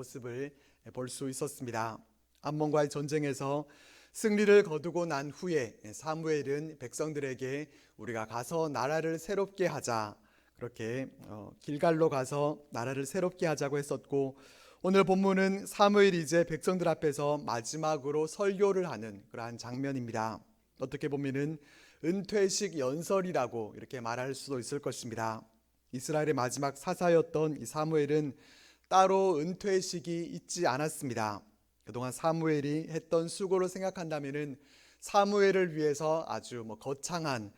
모습을 볼 수 있었습니다. 암몬과의 전쟁에서 승리를 거두고 난 후에 사무엘은 백성들에게 우리가 가서 나라를 새롭게 하자, 그렇게 길갈로 가서 나라를 새롭게 하자고 했었고, 오늘 본문은 사무엘이 이제 백성들 앞에서 마지막으로 설교를 하는 그러한 장면입니다. 어떻게 보면은 은퇴식 연설이라고 이렇게 말할 수도 있을 것입니다. 이스라엘의 마지막 사사였던 이 사무엘은 따로 은퇴식이 있지 않았습니다. 그동안 사무엘이 했던 수고를 생각한다면은 사무엘을 위해서 아주 거창한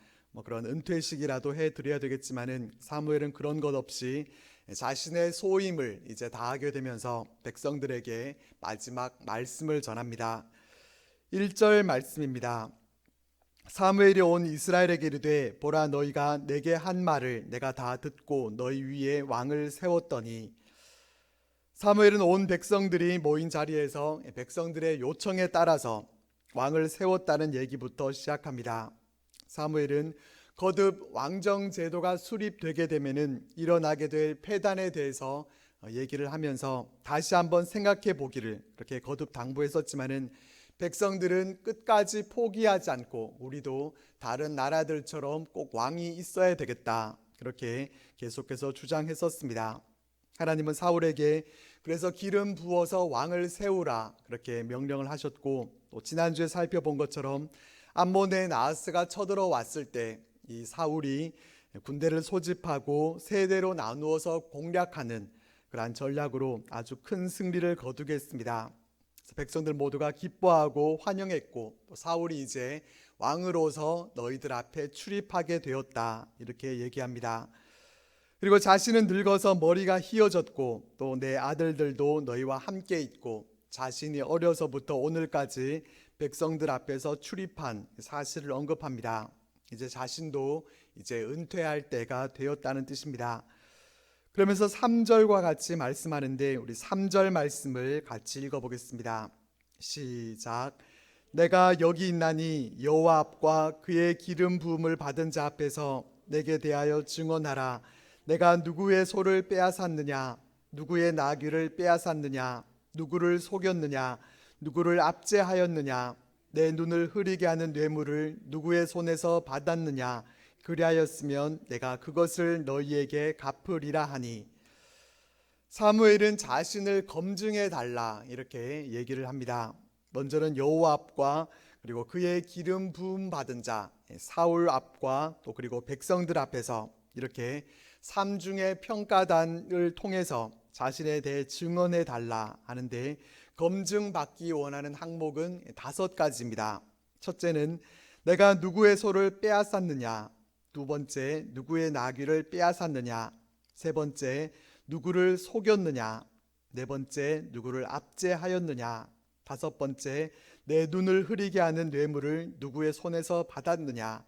그런 은퇴식이라도 해드려야 되겠지만은 사무엘은 그런 것 없이 자신의 소임을 이제 다하게 되면서 백성들에게 마지막 말씀을 전합니다. 1절 말씀입니다. 사무엘이 온 이스라엘에게 이르되 보라 너희가 내게 한 말을 내가 다 듣고 너희 위에 왕을 세웠더니, 사무엘은 온 백성들이 모인 자리에서 백성들의 요청에 따라서 왕을 세웠다는 얘기부터 시작합니다. 사무엘은 거듭 왕정 제도가 수립되게 되면은 일어나게 될 폐단에 대해서 얘기를 하면서 다시 한번 생각해 보기를 그렇게 거듭 당부했었지만은 백성들은 끝까지 포기하지 않고 우리도 다른 나라들처럼 꼭 왕이 있어야 되겠다, 그렇게 계속해서 주장했었습니다. 하나님은 사울에게 그래서 기름 부어서 왕을 세우라 그렇게 명령을 하셨고, 또 지난주에 살펴본 것처럼 암몬의 나하스가 쳐들어왔을 때 이 사울이 군대를 소집하고 세대로 나누어서 공략하는 그러한 전략으로 아주 큰 승리를 거두게 했습니다. 백성들 모두가 기뻐하고 환영했고, 또 사울이 이제 왕으로서 너희들 앞에 출입하게 되었다, 이렇게 얘기합니다. 그리고 자신은 늙어서 머리가 휘어졌고 또 내 아들들도 너희와 함께 있고 자신이 어려서부터 오늘까지 백성들 앞에서 출입한 사실을 언급합니다. 이제 자신도 이제 은퇴할 때가 되었다는 뜻입니다. 그러면서 3절과 같이 말씀하는데 우리 3절 말씀을 같이 읽어보겠습니다. 시작. 내가 여기 있나니 여호와 앞과 그의 기름 부음을 받은 자 앞에서 내게 대하여 증언하라. 내가 누구의 소를 빼앗았느냐, 누구의 나귀를 빼앗았느냐, 누구를 속였느냐, 누구를 압제하였느냐, 내 눈을 흐리게 하는 뇌물을 누구의 손에서 받았느냐, 그리하였으면 내가 그것을 너희에게 갚으리라 하니. 사무엘은 자신을 검증해 달라 이렇게 얘기를 합니다. 먼저는 여호와 앞과 그리고 그의 기름 부음 받은 자 사울 앞과 또 그리고 백성들 앞에서 이렇게 삼중의 평가단을 통해서 자신에 대해 증언해 달라 하는데, 검증받기 원하는 항목은 5가지입니다. 첫째는 내가 누구의 소를 빼앗았느냐, 두 번째 누구의 나귀를 빼앗았느냐, 세 번째 누구를 속였느냐, 네 번째 누구를 압제하였느냐, 다섯 번째 내 눈을 흐리게 하는 뇌물을 누구의 손에서 받았느냐.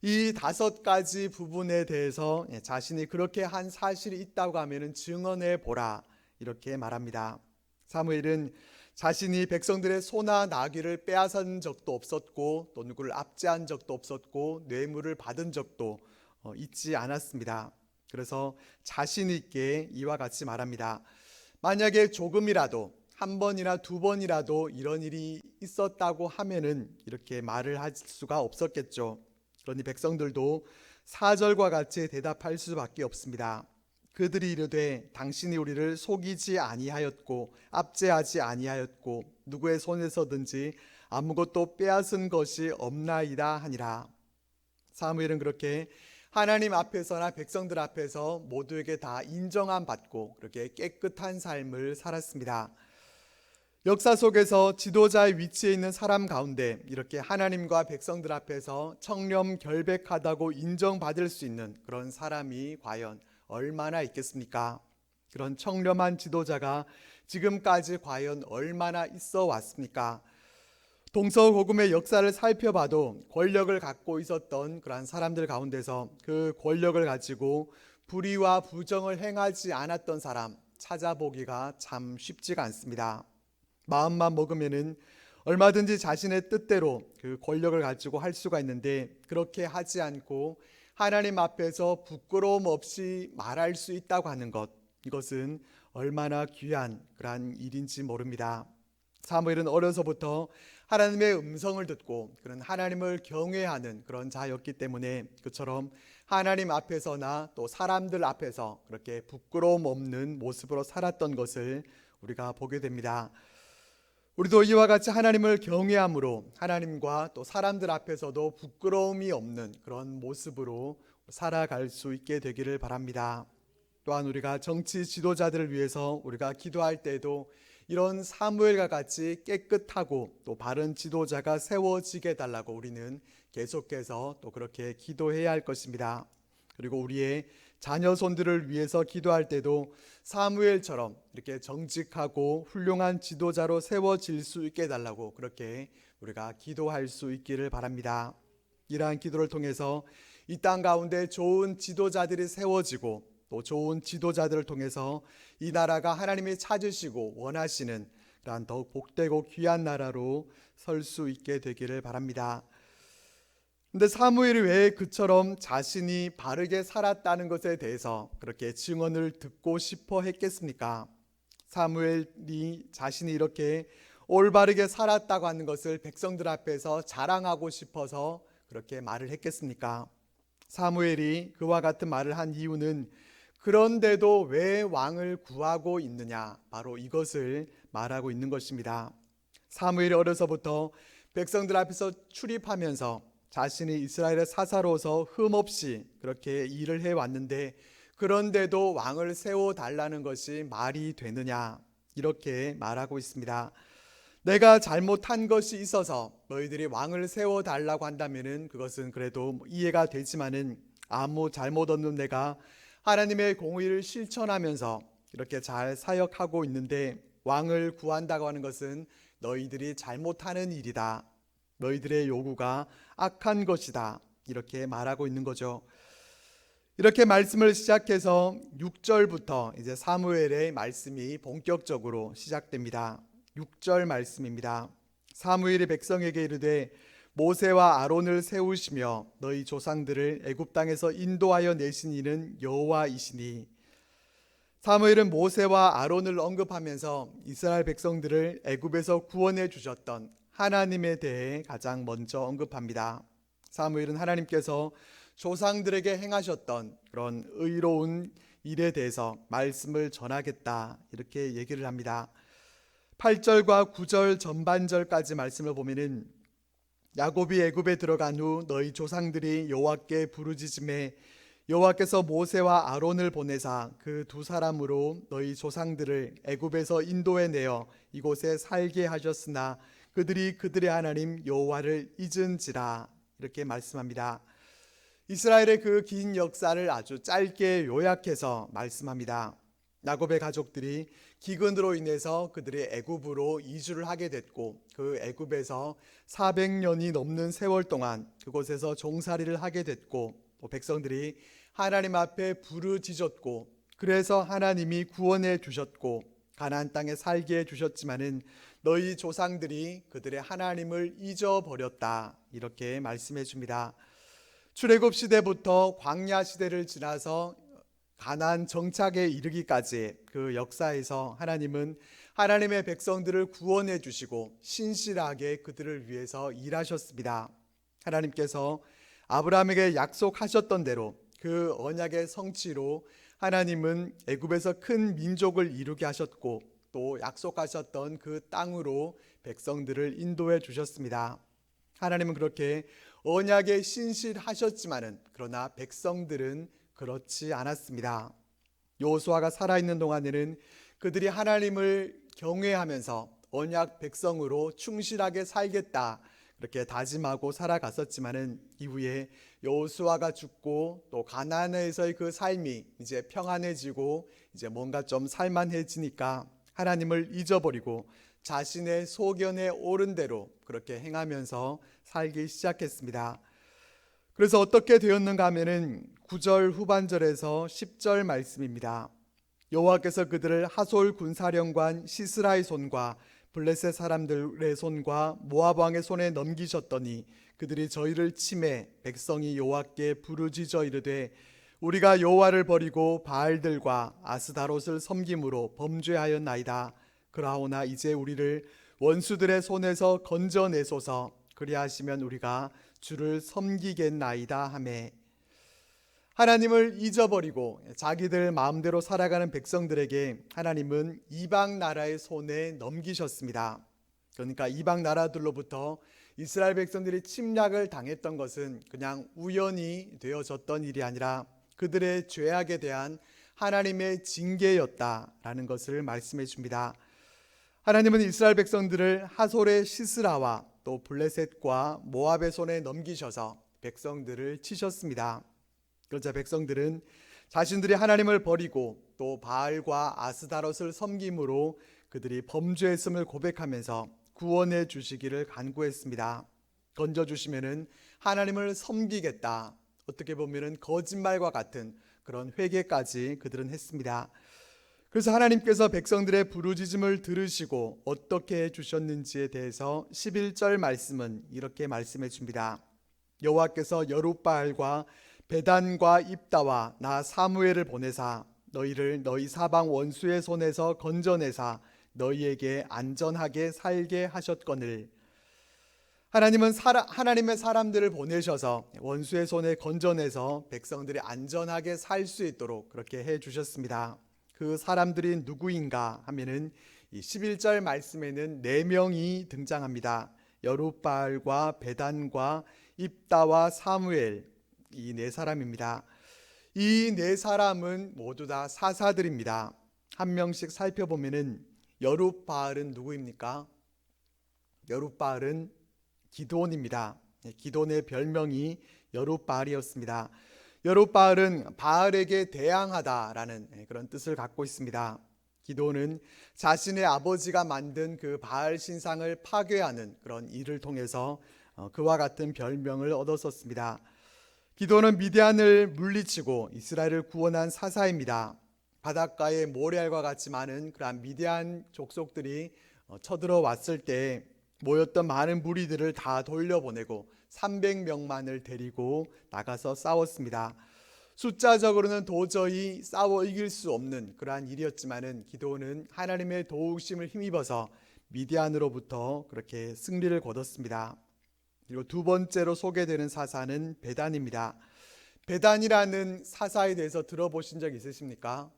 이 5가지 부분에 대해서 자신이 그렇게 한 사실이 있다고 하면 증언해 보라, 이렇게 말합니다. 사무엘은 자신이 백성들의 소나 나귀를 빼앗은 적도 없었고 또 누구를 압제한 적도 없었고 뇌물을 받은 적도 있지 않았습니다. 그래서 자신 있게 이와 같이 말합니다. 만약에 조금이라도 한 번이나 두 번이라도 이런 일이 있었다고 하면은 이렇게 말을 할 수가 없었겠죠. 그러니 백성들도 4절과 같이 대답할 수밖에 없습니다. 그들이 이르되 당신이 우리를 속이지 아니하였고 압제하지 아니하였고 누구의 손에서든지 아무것도 빼앗은 것이 없나이다 하니라. 사무엘은 그렇게 하나님 앞에서나 백성들 앞에서 모두에게 다 인정함 받고 그렇게 깨끗한 삶을 살았습니다. 역사 속에서 지도자의 위치에 있는 사람 가운데 이렇게 하나님과 백성들 앞에서 청렴 결백하다고 인정받을 수 있는 그런 사람이 과연 얼마나 있겠습니까? 그런 청렴한 지도자가 지금까지 과연 얼마나 있어 왔습니까? 동서고금의 역사를 살펴봐도 권력을 갖고 있었던 그러한 사람들 가운데서 그 권력을 가지고 불의와 부정을 행하지 않았던 사람 찾아보기가 참 쉽지가 않습니다. 마음만 먹으면은 얼마든지 자신의 뜻대로 그 권력을 가지고 할 수가 있는데, 그렇게 하지 않고 하나님 앞에서 부끄러움 없이 말할 수 있다고 하는 것, 이것은 얼마나 귀한 그러한 일인지 모릅니다. 사무엘은 어려서부터 하나님의 음성을 듣고 그런 하나님을 경외하는 그런 자였기 때문에 그처럼 하나님 앞에서나 또 사람들 앞에서 그렇게 부끄러움 없는 모습으로 살았던 것을 우리가 보게 됩니다. 우리도 이와 같이 하나님을 경외함으로 하나님과 또 사람들 앞에서도 부끄러움이 없는 그런 모습으로 살아갈 수 있게 되기를 바랍니다. 또한 우리가 정치 지도자들을 위해서 우리가 기도할 때에도 이런 사무엘과 같이 깨끗하고 또 바른 지도자가 세워지게 해달라고 우리는 계속해서 또 그렇게 기도해야 할 것입니다. 그리고 우리의 자녀손들을 위해서 기도할 때도 사무엘처럼 이렇게 정직하고 훌륭한 지도자로 세워질 수 있게 해달라고 그렇게 우리가 기도할 수 있기를 바랍니다. 이러한 기도를 통해서 이 땅 가운데 좋은 지도자들이 세워지고 또 좋은 지도자들을 통해서 이 나라가 하나님이 찾으시고 원하시는 그러한 더욱 복되고 귀한 나라로 설 수 있게 되기를 바랍니다. 근데 사무엘이 왜 그처럼 자신이 바르게 살았다는 것에 대해서 그렇게 증언을 듣고 싶어 했겠습니까? 사무엘이 자신이 이렇게 올바르게 살았다고 하는 것을 백성들 앞에서 자랑하고 싶어서 그렇게 말을 했겠습니까? 사무엘이 그와 같은 말을 한 이유는 그런데도 왜 왕을 구하고 있느냐, 바로 이것을 말하고 있는 것입니다. 사무엘이 어려서부터 백성들 앞에서 출입하면서 자신이 이스라엘의 사사로서 흠없이 그렇게 일을 해왔는데 그런데도 왕을 세워달라는 것이 말이 되느냐, 이렇게 말하고 있습니다. 내가 잘못한 것이 있어서 너희들이 왕을 세워달라고 한다면 그것은 그래도 이해가 되지만은 아무 잘못 없는 내가 하나님의 공의를 실천하면서 이렇게 잘 사역하고 있는데 왕을 구한다고 하는 것은 너희들이 잘못하는 일이다. 너희들의 요구가 악한 것이다. 이렇게 말하고 있는 거죠. 이렇게 말씀을 시작해서 6절부터 이제 사무엘의 말씀이 본격적으로 시작됩니다. 6절 말씀입니다. 사무엘이 백성에게 이르되 모세와 아론을 세우시며 너희 조상들을 애굽 땅에서 인도하여 내신 이는 여호와이시니. 사무엘은 모세와 아론을 언급하면서 이스라엘 백성들을 애굽에서 구원해 주셨던 하나님에 대해 가장 먼저 언급합니다. 사무엘은 하나님께서 조상들에게 행하셨던 그런 의로운 일에 대해서 말씀을 전하겠다, 이렇게 얘기를 합니다. 8절과 9절 전반절까지 말씀을 보면은 야곱이 애굽에 들어간 후 너희 조상들이 여호와께 부르짖음에 여호와께서 모세와 아론을 보내사 그 두 사람으로 너희 조상들을 애굽에서 인도해 내어 이곳에 살게 하셨으나 그들이 그들의 하나님 여호와를 잊은지라, 이렇게 말씀합니다. 이스라엘의 그 긴 역사를 아주 짧게 요약해서 말씀합니다. 야곱의 가족들이 기근으로 인해서 그들이 애굽으로 이주를 하게 됐고 그 애굽에서 400년이 넘는 세월 동안 그곳에서 종살이를 하게 됐고 또 백성들이 하나님 앞에 부르짖었고 그래서 하나님이 구원해 주셨고 가나안 땅에 살게 해 주셨지만은 너희 조상들이 그들의 하나님을 잊어버렸다, 이렇게 말씀해 줍니다. 출애굽 시대부터 광야 시대를 지나서 가나안 정착에 이르기까지 그 역사에서 하나님은 하나님의 백성들을 구원해 주시고 신실하게 그들을 위해서 일하셨습니다. 하나님께서 아브라함에게 약속하셨던 대로 그 언약의 성취로 하나님은 애굽에서 큰 민족을 이루게 하셨고 또 약속하셨던 그 땅으로 백성들을 인도해 주셨습니다. 하나님은 그렇게 언약에 신실하셨지만은 그러나 백성들은 그렇지 않았습니다. 여호수아가 살아있는 동안에는 그들이 하나님을 경외하면서 언약 백성으로 충실하게 살겠다, 그렇게 다짐하고 살아갔었지만은 이후에 여호수아가 죽고 또 가나안에서의 그 삶이 이제 평안해지고 이제 뭔가 좀 살만해지니까 하나님을 잊어버리고 자신의 소견에 옳은 대로 그렇게 행하면서 살기 시작했습니다. 그래서 어떻게 되었는가 하면은 9절 후반절에서 10절 말씀입니다. 여호와께서 그들을 하솔 군사령관 시스라의 손과 블레셋 사람들의 손과 모압 왕의 손에 넘기셨더니 그들이 저희를 치매 백성이 여호와께 부르짖어 이르되 우리가 여호와를 버리고 바알들과 아스다롯을 섬김으로 범죄하였나이다. 그러하오나 이제 우리를 원수들의 손에서 건져내소서. 그리하시면 우리가 주를 섬기겠나이다 하매, 하나님을 잊어버리고 자기들 마음대로 살아가는 백성들에게 하나님은 이방 나라의 손에 넘기셨습니다. 그러니까 이방 나라들로부터 이스라엘 백성들이 침략을 당했던 것은 그냥 우연히 되어졌던 일이 아니라 그들의 죄악에 대한 하나님의 징계였다라는 것을 말씀해 줍니다. 하나님은 이스라엘 백성들을 하솔의 시스라와 또 블레셋과 모압의 손에 넘기셔서 백성들을 치셨습니다. 그러자 백성들은 자신들이 하나님을 버리고 또 바알과 아스다롯을 섬김으로 그들이 범죄했음을 고백하면서 구원해 주시기를 간구했습니다. 건져주시면은 하나님을 섬기겠다. 어떻게 보면은 거짓말과 같은 그런 회개까지 그들은 했습니다. 그래서 하나님께서 백성들의 부르짖음을 들으시고 어떻게 해주셨는지에 대해서 11절 말씀은 이렇게 말씀해 줍니다. 여호와께서 여룻바알과 베단과 입다와 나 사무엘을 보내사 너희를 너희 사방 원수의 손에서 건져내사 너희에게 안전하게 살게 하셨거늘. 하나님은 하나님의 사람들을 보내셔서 원수의 손에 건져내서 백성들이 안전하게 살 수 있도록 그렇게 해 주셨습니다. 그 사람들이 누구인가 하면은 이 11절 말씀에는 4명이 등장합니다. 여룻바알과 베단과 입다와 사무엘, 이 4사람입니다. 이 4사람은 모두 다 사사들입니다. 한 명씩 살펴보면은 여룻바알은 누구입니까? 여룻바알은 기드온입니다. 기드온의 별명이 여룻바알이었습니다. 여룻바알은 바알에게 대항하다라는 그런 뜻을 갖고 있습니다. 기드온은 자신의 아버지가 만든 그 바알 신상을 파괴하는 그런 일을 통해서 그와 같은 별명을 얻었었습니다. 기드온은 미디안을 물리치고 이스라엘을 구원한 사사입니다. 바닷가에 모래알과 같이 많은 그러한 미디안 족속들이 쳐들어왔을 때 모였던 많은 무리들을 다 돌려보내고 300명만을 데리고 나가서 싸웠습니다. 숫자적으로는 도저히 싸워 이길 수 없는 그러한 일이었지만은 기드온은 하나님의 도우심을 힘입어서 미디안으로부터 그렇게 승리를 거뒀습니다. 그리고 두 번째로 소개되는 사사는 베단입니다. 베단이라는 사사에 대해서 들어보신 적 있으십니까?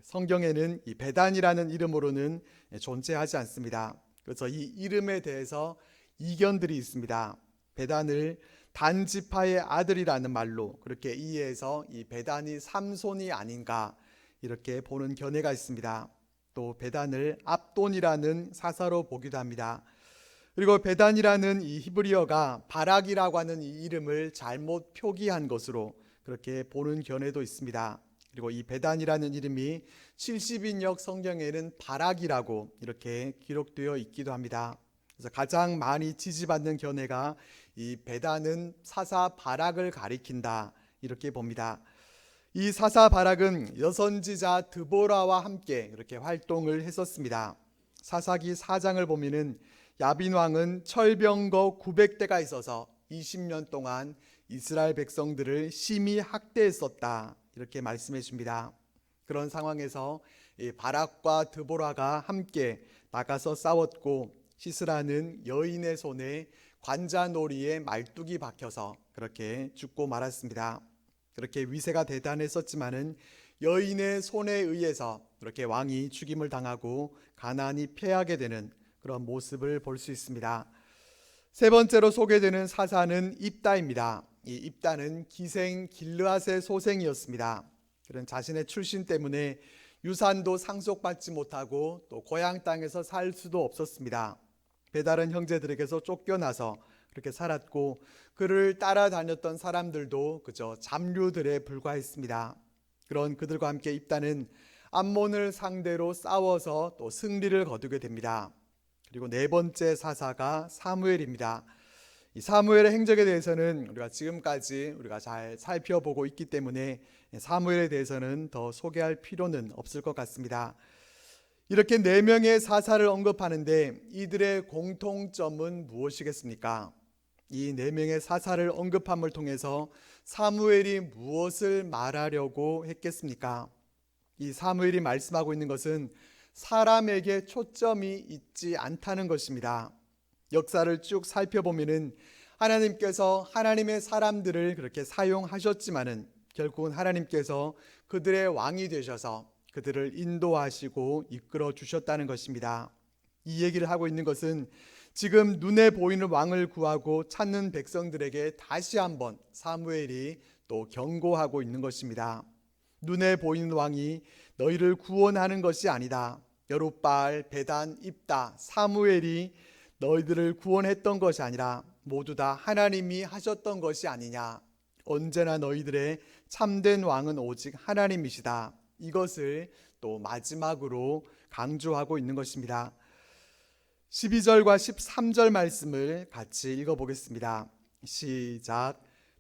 성경에는 이 베단이라는 이름으로는 존재하지 않습니다. 그래서 이 이름에 대해서 이견들이 있습니다. 베단을 단지파의 아들이라는 말로 그렇게 이해해서 이 베단이 삼손이 아닌가 이렇게 보는 견해가 있습니다. 또 베단을 압돈이라는 사사로 보기도 합니다. 그리고 베단이라는 이 히브리어가 바락이라고 하는 이 이름을 잘못 표기한 것으로 그렇게 보는 견해도 있습니다. 그리고 이 베단이라는 이름이 70인역 성경에는 바락이라고 이렇게 기록되어 있기도 합니다. 그래서 가장 많이 지지받는 견해가 이 베단은 사사 바락을 가리킨다 이렇게 봅니다. 이 사사 바락은 여선지자 드보라와 함께 이렇게 활동을 했었습니다. 사사기 4장을 보면은 야빈 왕은 철병거 900대가 있어서 20년 동안 이스라엘 백성들을 심히 학대했었다 이렇게 말씀해 줍니다. 그런 상황에서 바락과 드보라가 함께 나가서 싸웠고 시스라는 여인의 손에 관자놀이에 말뚝이 박혀서 그렇게 죽고 말았습니다. 그렇게 위세가 대단했었지만은 여인의 손에 의해서 그렇게 왕이 죽임을 당하고 가나안이 패하게 되는 그런 모습을 볼 수 있습니다. 세 번째로 소개되는 사사는 입다입니다. 이 입다는 기생 길르앗의 소생이었습니다. 그런 자신의 출신 때문에 유산도 상속받지 못하고 또 고향 땅에서 살 수도 없었습니다. 배다른 형제들에게서 쫓겨나서 그렇게 살았고 그를 따라다녔던 사람들도 그저 잡류들에 불과했습니다. 그런 그들과 함께 입다는 암몬을 상대로 싸워서 또 승리를 거두게 됩니다. 그리고 네 번째 사사가 사무엘입니다. 이 사무엘의 행적에 대해서는 우리가 지금까지 우리가 잘 살펴보고 있기 때문에 사무엘에 대해서는 더 소개할 필요는 없을 것 같습니다. 이렇게 4명의 사사를 언급하는데 이들의 공통점은 무엇이겠습니까? 이 네 명의 사사를 언급함을 통해서 사무엘이 무엇을 말하려고 했겠습니까? 이 사무엘이 말씀하고 있는 것은 사람에게 초점이 있지 않다는 것입니다. 역사를 쭉 살펴보면은 하나님께서 하나님의 사람들을 그렇게 사용하셨지만은 결국은 하나님께서 그들의 왕이 되셔서 그들을 인도하시고 이끌어 주셨다는 것입니다. 이 얘기를 하고 있는 것은 지금 눈에 보이는 왕을 구하고 찾는 백성들에게 다시 한번 사무엘이 또 경고하고 있는 것입니다. 눈에 보이는 왕이 너희를 구원하는 것이 아니다. 여룻바알, 베단, 입다, 사무엘이 너희들을 구원했던 것이 아니라 모두 다 하나님이 하셨던 것이 아니냐. 언제나 너희들의 참된 왕은 오직 하나님이시다. 이것을 또 마지막으로 강조하고 있는 것입니다. 12절과 13절 말씀을 같이 읽어보겠습니다. 시작.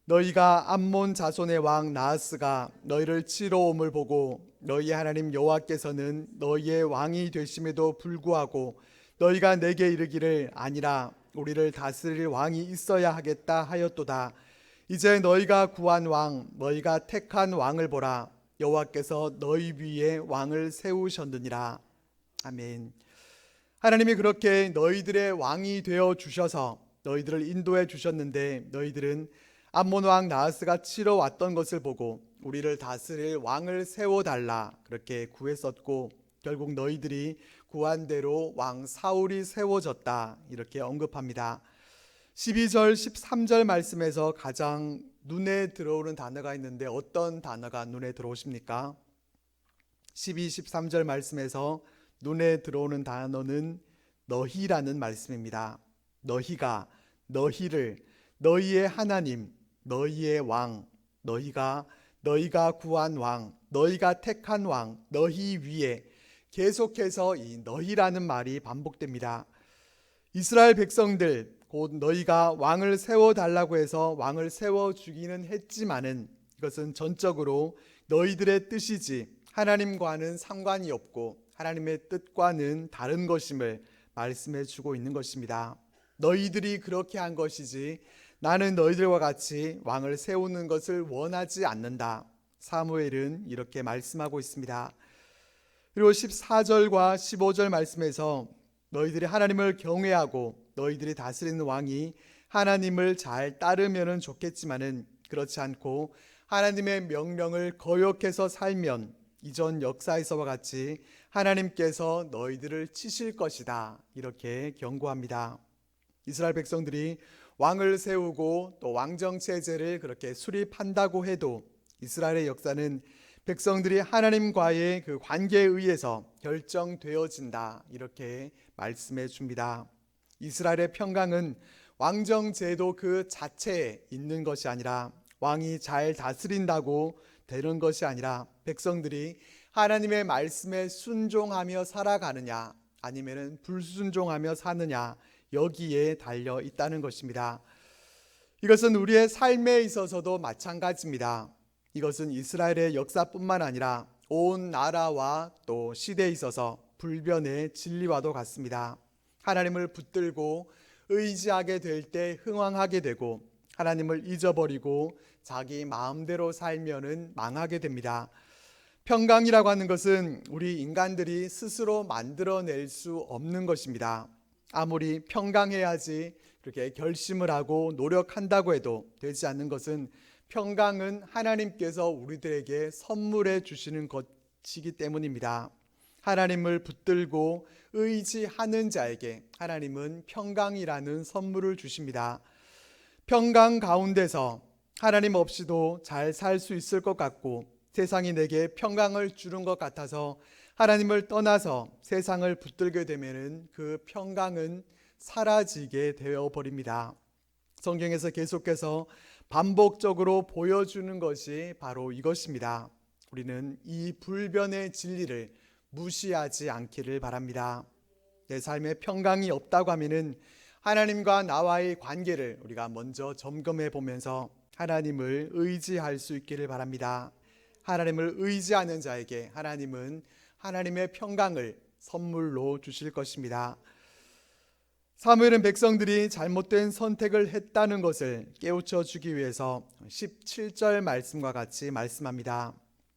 너희가 암몬 자손의 왕 나하스가 너희를 치러 옴을 보고 너희 하나님 여호와께서는 너희의 왕이 되심에도 불구하고 너희가 내게 이르기를 아니라 우리를 다스릴 왕이 있어야 하겠다 하였도다. 이제 너희가 구한 왕, 너희가 택한 왕을 보라. 여호와께서 너희 위에 왕을 세우셨느니라. 아멘. 하나님이 그렇게 너희들의 왕이 되어 주셔서 너희들을 인도해 주셨는데 너희들은 암몬 왕 나하스가 치러 왔던 것을 보고 우리를 다스릴 왕을 세워달라 그렇게 구했었고, 결국 너희들이 구한 대로 왕 사울이 세워졌다 이렇게 언급합니다. 12절 13절 말씀에서 가장 눈에 들어오는 단어가 있는데 어떤 단어가 눈에 들어오십니까? 12, 13절 말씀에서 눈에 들어오는 단어는 너희라는 말씀입니다. 너희가, 너희를, 너희의 하나님, 너희의 왕, 너희가 구한 왕, 너희가 택한 왕, 너희 위에, 계속해서 이 너희라는 말이 반복됩니다. 이스라엘 백성들 곧 너희가 왕을 세워달라고 해서 왕을 세워주기는 했지만은 이것은 전적으로 너희들의 뜻이지 하나님과는 상관이 없고 하나님의 뜻과는 다른 것임을 말씀해 주고 있는 것입니다. 너희들이 그렇게 한 것이지 나는 너희들과 같이 왕을 세우는 것을 원하지 않는다. 사무엘은 이렇게 말씀하고 있습니다. 그리고 14절과 15절 말씀에서 너희들이 하나님을 경외하고 너희들이 다스리는 왕이 하나님을 잘 따르면 좋겠지만은 그렇지 않고 하나님의 명령을 거역해서 살면 이전 역사에서와 같이 하나님께서 너희들을 치실 것이다 이렇게 경고합니다. 이스라엘 백성들이 왕을 세우고 또 왕정 체제를 그렇게 수립한다고 해도 이스라엘의 역사는 백성들이 하나님과의 그 관계에 의해서 결정되어진다 이렇게 말씀해 줍니다. 이스라엘의 평강은 왕정 제도 그 자체에 있는 것이 아니라 왕이 잘 다스린다고 되는 것이 아니라 백성들이 하나님의 말씀에 순종하며 살아가느냐 아니면 불순종하며 사느냐 여기에 달려 있다는 것입니다. 이것은 우리의 삶에 있어서도 마찬가지입니다. 이것은 이스라엘의 역사뿐만 아니라 온 나라와 또 시대에 있어서 불변의 진리와도 같습니다. 하나님을 붙들고 의지하게 될 때 흥왕하게 되고 하나님을 잊어버리고 자기 마음대로 살면은 망하게 됩니다. 평강이라고 하는 것은 우리 인간들이 스스로 만들어낼 수 없는 것입니다. 아무리 평강해야지 그렇게 결심을 하고 노력한다고 해도 되지 않는 것은 평강은 하나님께서 우리들에게 선물해 주시는 것이기 때문입니다. 하나님을 붙들고 의지하는 자에게 하나님은 평강이라는 선물을 주십니다. 평강 가운데서 하나님 없이도 잘 살 수 있을 것 같고 세상이 내게 평강을 주는 것 같아서 하나님을 떠나서 세상을 붙들게 되면 그 평강은 사라지게 되어버립니다. 성경에서 계속해서 반복적으로 보여주는 것이 바로 이것입니다. 우리는 이 불변의 진리를 무시하지 않기를 바랍니다. 내 삶에 평강이 없다고 하면은 하나님과 나와의 관계를 우리가 먼저 점검해 보면서 하나님을 의지할 수 있기를 바랍니다. 하나님을 의지하는 자에게 하나님은 하나님의 평강을 선물로 주실 것입니다. 사무엘은 백성들이 잘못된 선택을 했다는 것을 깨우쳐 주기 위해서 17절 말씀과 같이 말씀합니다.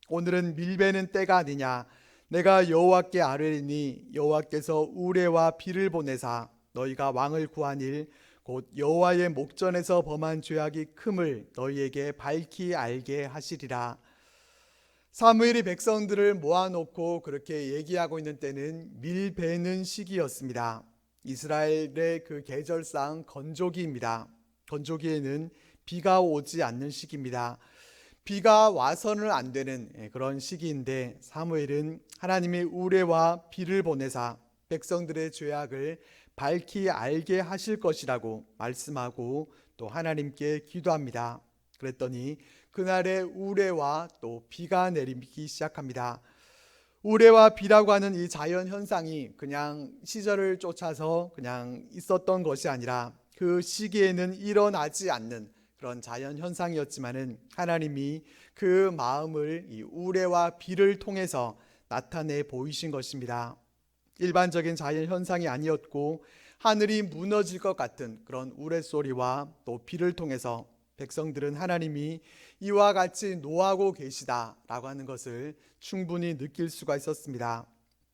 오늘은 밀베는 때가 아니냐, 내가 여호와께 아뢰리니 여호와께서 우레와 비를 보내사 너희가 왕을 구한 일 곧 여호와의 목전에서 범한 죄악이 큼을 너희에게 밝히 알게 하시리라. 사무엘이 백성들을 모아놓고 그렇게 얘기하고 있는 때는 밀베는 시기였습니다. 이스라엘의 그 계절상 건조기입니다. 건조기에는 비가 오지 않는 시기입니다. 비가 와서는 안 되는 그런 시기인데 사무엘은 하나님의 우레와 비를 보내사 백성들의 죄악을 밝히 알게 하실 것이라고 말씀하고 또 하나님께 기도합니다. 그랬더니 그날에 우레와 또 비가 내리기 시작합니다. 우레와 비라고 하는 이 자연 현상이 그냥 시절을 쫓아서 그냥 있었던 것이 아니라 그 시기에는 일어나지 않는 그런 자연 현상이었지만은 하나님이 그 마음을 이 우레와 비를 통해서 나타내 보이신 것입니다. 일반적인 자연 현상이 아니었고 하늘이 무너질 것 같은 그런 우레소리와 또 비를 통해서 백성들은 하나님이 이와 같이 노하고 계시다라고 하는 것을 충분히 느낄 수가 있었습니다.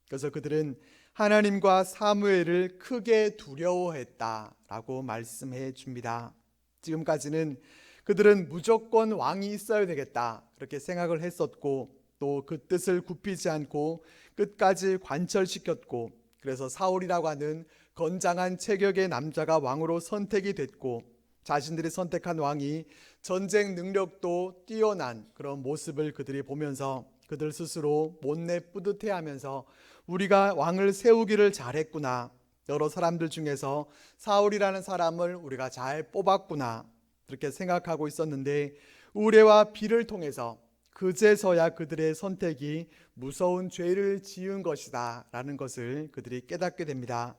그래서 그들은 하나님과 사무엘을 크게 두려워했다라고 말씀해 줍니다. 지금까지는 그들은 무조건 왕이 있어야 되겠다 그렇게 생각을 했었고 또 그 뜻을 굽히지 않고 끝까지 관철시켰고 그래서 사울이라고 하는 건장한 체격의 남자가 왕으로 선택이 됐고 자신들이 선택한 왕이 전쟁 능력도 뛰어난 그런 모습을 그들이 보면서 그들 스스로 못내 뿌듯해하면서 우리가 왕을 세우기를 잘했구나, 여러 사람들 중에서 사울이라는 사람을 우리가 잘 뽑았구나 그렇게 생각하고 있었는데 우레와 비를 통해서 그제서야 그들의 선택이 무서운 죄를 지은 것이다 라는 것을 그들이 깨닫게 됩니다.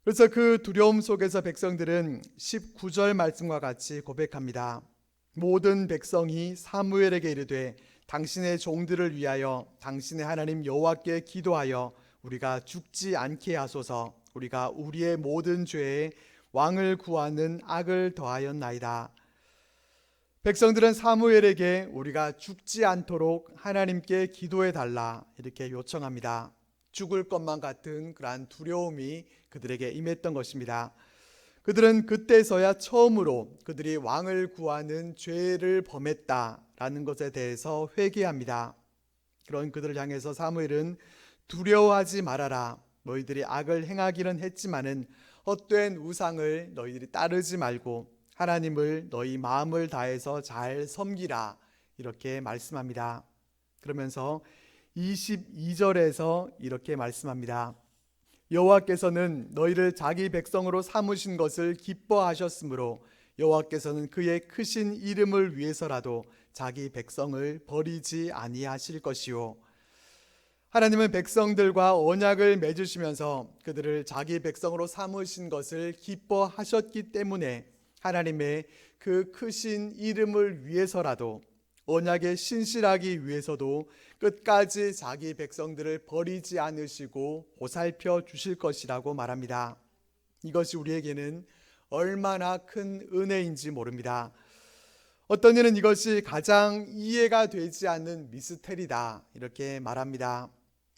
그래서 그 두려움 속에서 백성들은 19절 말씀과 같이 고백합니다. 모든 백성이 사무엘에게 이르되 당신의 종들을 위하여 당신의 하나님 여호와께 기도하여 우리가 죽지 않게 하소서. 우리가 우리의 모든 죄에 왕을 구하는 악을 더하였나이다. 백성들은 사무엘에게 우리가 죽지 않도록 하나님께 기도해 달라 이렇게 요청합니다. 죽을 것만 같은 그러한 두려움이 그들에게 임했던 것입니다. 그들은 그때서야 처음으로 그들이 왕을 구하는 죄를 범했다라는 것에 대해서 회개합니다. 그런 그들을 향해서 사무엘은 두려워하지 말아라. 너희들이 악을 행하기는 했지만은 헛된 우상을 너희들이 따르지 말고 하나님을 너희 마음을 다해서 잘 섬기라 이렇게 말씀합니다. 그러면서 22절에서 이렇게 말씀합니다. 여호와께서는 너희를 자기 백성으로 삼으신 것을 기뻐하셨으므로 여호와께서는 그의 크신 이름을 위해서라도 자기 백성을 버리지 아니하실 것이요. 하나님은 백성들과 언약을 맺으시면서 그들을 자기 백성으로 삼으신 것을 기뻐하셨기 때문에 하나님의 그 크신 이름을 위해서라도 언약에 신실하기 위해서도 끝까지 자기 백성들을 버리지 않으시고 보살펴 주실 것이라고 말합니다. 이것이 우리에게는 얼마나 큰 은혜인지 모릅니다. 어떤 이는 이것이 가장 이해가 되지 않는 미스테리다 이렇게 말합니다.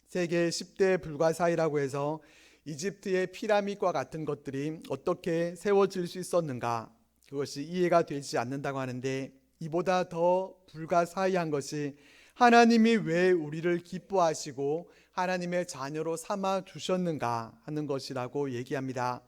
세계 10대 불가사의라고 해서 이집트의 피라밋과 같은 것들이 어떻게 세워질 수 있었는가, 그것이 이해가 되지 않는다고 하는데 이보다 더 불가사의한 것이 하나님이 왜 우리를 기뻐하시고 하나님의 자녀로 삼아 주셨는가 하는 것이라고 얘기합니다.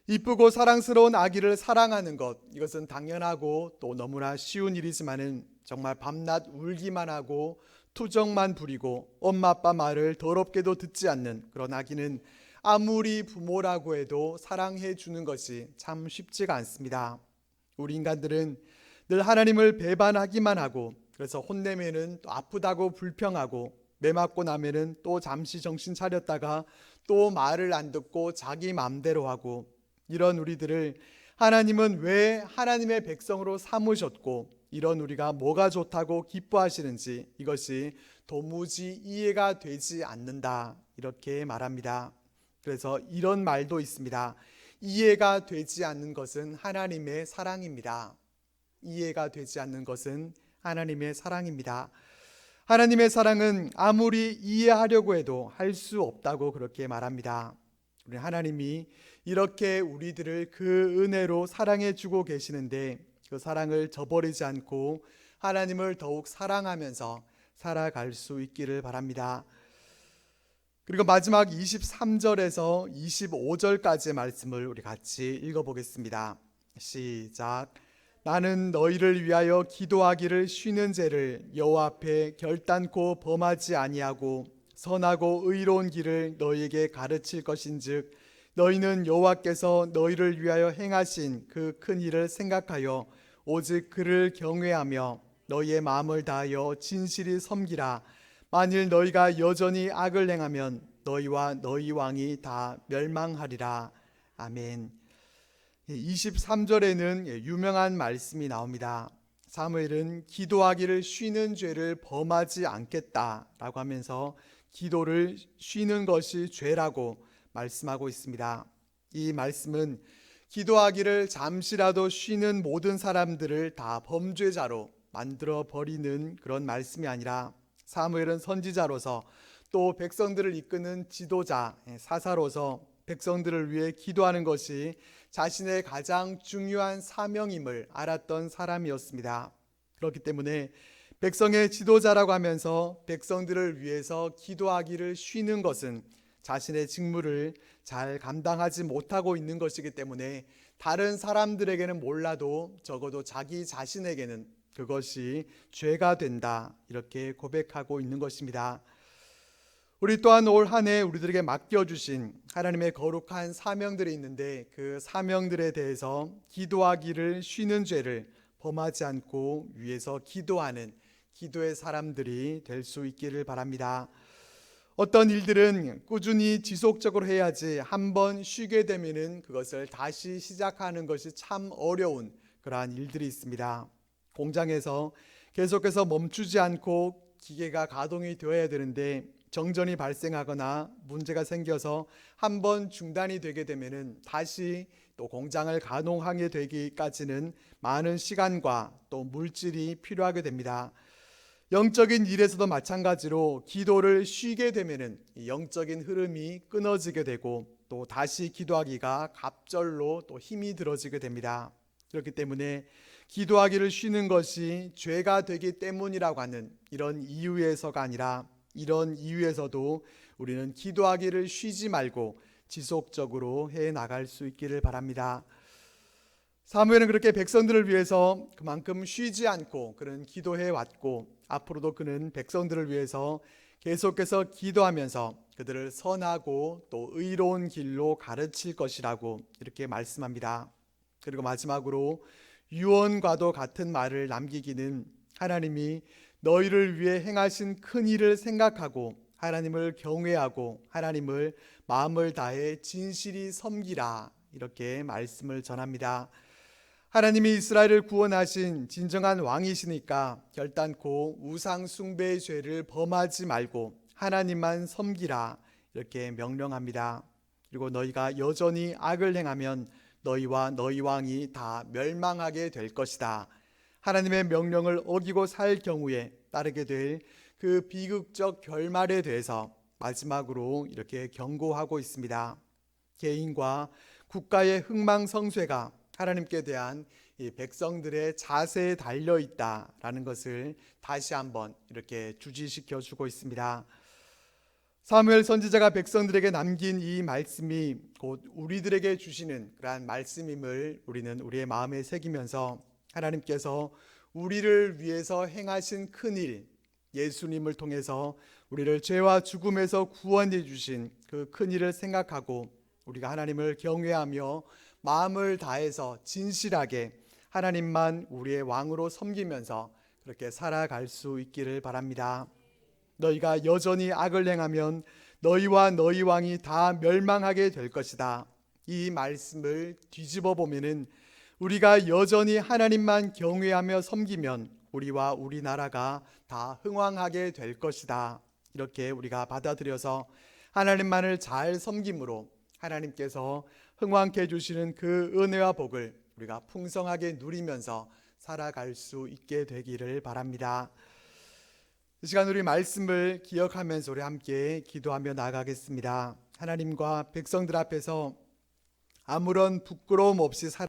이쁘고 사랑스러운 아기를 사랑하는 것, 이것은 당연하고 또 너무나 쉬운 일이지만은 정말 밤낮 울기만 하고 투정만 부리고 엄마 아빠 말을 더럽게도 듣지 않는 그런 아기는 아무리 부모라고 해도 사랑해 주는 것이 참 쉽지가 않습니다. 우리 인간들은 늘 하나님을 배반하기만 하고 그래서 혼내면은 또 아프다고 불평하고 매 맞고 나면은 또 잠시 정신 차렸다가 또 말을 안 듣고 자기 마음대로 하고, 이런 우리들을 하나님은 왜 하나님의 백성으로 삼으셨고 이런 우리가 뭐가 좋다고 기뻐하시는지 이것이 도무지 이해가 되지 않는다 이렇게 말합니다. 그래서 이런 말도 있습니다. 이해가 되지 않는 것은 하나님의 사랑입니다. 이해가 되지 않는 것은 하나님의 사랑입니다. 하나님의 사랑은 아무리 이해하려고 해도 할 수 없다고 그렇게 말합니다. 우리 하나님이 이렇게 우리들을 그 은혜로 사랑해 주고 계시는데 그 사랑을 저버리지 않고 하나님을 더욱 사랑하면서 살아갈 수 있기를 바랍니다. 그리고 마지막 23절에서 25절까지의 말씀을 우리 같이 읽어보겠습니다. 시작. 나는 너희를 위하여 기도하기를 쉬는 죄를 여호와 앞에 결단코 범하지 아니하고 선하고 의로운 길을 너희에게 가르칠 것인즉 너희는 여호와께서 너희를 위하여 행하신 그 큰 일을 생각하여 오직 그를 경외하며 너희의 마음을 다하여 진실이 섬기라. 만일 너희가 여전히 악을 행하면 너희와 너희 왕이 다 멸망하리라. 아멘. 23절에는 유명한 말씀이 나옵니다. 사무엘은 기도하기를 쉬는 죄를 범하지 않겠다라고 하면서 기도를 쉬는 것이 죄라고 말씀하고 있습니다. 이 말씀은 기도하기를 잠시라도 쉬는 모든 사람들을 다 범죄자로 만들어 버리는 그런 말씀이 아니라 사무엘은 선지자로서 또 백성들을 이끄는 지도자, 사사로서 백성들을 위해 기도하는 것이 자신의 가장 중요한 사명임을 알았던 사람이었습니다. 그렇기 때문에 백성의 지도자라고 하면서 백성들을 위해서 기도하기를 쉬는 것은 자신의 직무를 잘 감당하지 못하고 있는 것이기 때문에 다른 사람들에게는 몰라도 적어도 자기 자신에게는 그것이 죄가 된다, 이렇게 고백하고 있는 것입니다. 우리 또한 올 한 해 우리들에게 맡겨주신 하나님의 거룩한 사명들이 있는데 그 사명들에 대해서 기도하기를 쉬는 죄를 범하지 않고 위해서 기도하는 기도의 사람들이 될 수 있기를 바랍니다. 어떤 일들은 꾸준히 지속적으로 해야지 한번 쉬게 되면은 그것을 다시 시작하는 것이 참 어려운 그러한 일들이 있습니다. 공장에서 계속해서 멈추지 않고 기계가 가동이 되어야 되는데 정전이 발생하거나 문제가 생겨서 한번 중단이 되게 되면은 다시 또 공장을 가동하게 되기까지는 많은 시간과 또 물질이 필요하게 됩니다. 영적인 일에서도 마찬가지로 기도를 쉬게 되면은 영적인 흐름이 끊어지게 되고 또 다시 기도하기가 갑절로 또 힘이 들어지게 됩니다. 그렇기 때문에 기도하기를 쉬는 것이 죄가 되기 때문이라고 하는 이런 이유에서가 아니라 이런 이유에서도 우리는 기도하기를 쉬지 말고 지속적으로 해 나갈 수 있기를 바랍니다. 사무엘은 그렇게 백성들을 위해서 그만큼 쉬지 않고 그는 기도해 왔고 앞으로도 그는 백성들을 위해서 계속해서 기도하면서 그들을 선하고 또 의로운 길로 가르칠 것이라고 이렇게 말씀합니다. 그리고 마지막으로 유언과도 같은 말을 남기기는 하나님이 너희를 위해 행하신 큰 일을 생각하고 하나님을 경외하고 하나님을 마음을 다해 진실이 섬기라, 이렇게 말씀을 전합니다. 하나님이 이스라엘을 구원하신 진정한 왕이시니까 결단코 우상 숭배의 죄를 범하지 말고 하나님만 섬기라, 이렇게 명령합니다. 그리고 너희가 여전히 악을 행하면 너희와 너희 왕이 다 멸망하게 될 것이다. 하나님의 명령을 어기고 살 경우에 따르게 될 그 비극적 결말에 대해서 마지막으로 이렇게 경고하고 있습니다. 개인과 국가의 흥망성쇠가 하나님께 대한 이 백성들의 자세에 달려 있다라는 것을 다시 한번 이렇게 주지시켜 주고 있습니다. 사무엘 선지자가 백성들에게 남긴 이 말씀이 곧 우리들에게 주시는 그러한 말씀임을 우리는 우리의 마음에 새기면서 하나님께서 우리를 위해서 행하신 큰일, 예수님을 통해서 우리를 죄와 죽음에서 구원해 주신 그 큰일을 생각하고 우리가 하나님을 경외하며 마음을 다해서 진실하게 하나님만 우리의 왕으로 섬기면서 그렇게 살아갈 수 있기를 바랍니다. 너희가 여전히 악을 행하면 너희와 너희 왕이 다 멸망하게 될 것이다. 이 말씀을 뒤집어 보면은 우리가 여전히 하나님만 경외하며 섬기면 우리와 우리나라가 다 흥왕하게 될 것이다. 이렇게 우리가 받아들여서 하나님만을 잘 섬김으로 하나님께서 흥왕케 해주시는 그 은혜와 복을 우리가 풍성하게 누리면서 살아갈 수 있게 되기를 바랍니다. 이 시간 우리 말씀을 기억하면서 우리 함께 기도하며 나아가겠습니다. 하나님과 백성들 앞에서 아무런 부끄러움 없이